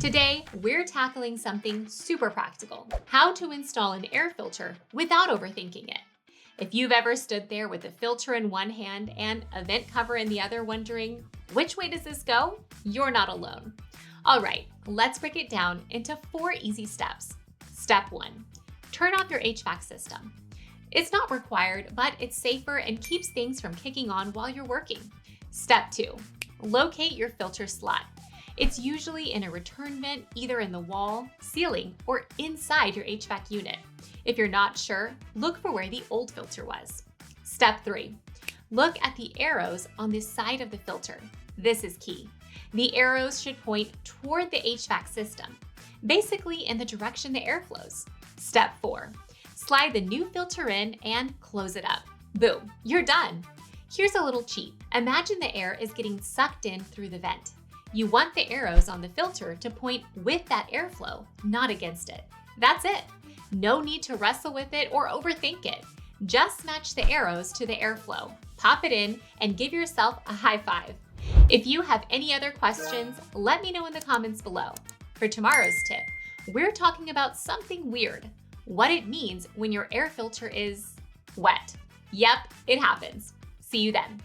Today, we're tackling something super practical: how to install an air filter without overthinking it. If you've ever stood there with a filter in one hand and a vent cover in the other wondering, which way does this go? You're not alone. All right, let's break it down into 4 easy steps. Step 1, turn off your HVAC system. It's not required, but it's safer and keeps things from kicking on while you're working. Step 2, locate your filter slot. It's usually in a return vent, either in the wall, ceiling, or inside your HVAC unit. If you're not sure, look for where the old filter was. Step 3, look at the arrows on the side of the filter. This is key. The arrows should point toward the HVAC system, basically in the direction the air flows. Step 4, slide the new filter in and close it up. Boom, you're done. Here's a little cheat. Imagine the air is getting sucked in through the vent. You want the arrows on the filter to point with that airflow, not against it. That's it. No need to wrestle with it or overthink it. Just match the arrows to the airflow, pop it in, and give yourself a high five. If you have any other questions, let me know in the comments below. For tomorrow's tip, we're talking about something weird: what it means when your air filter is wet. Yep, it happens. See you then.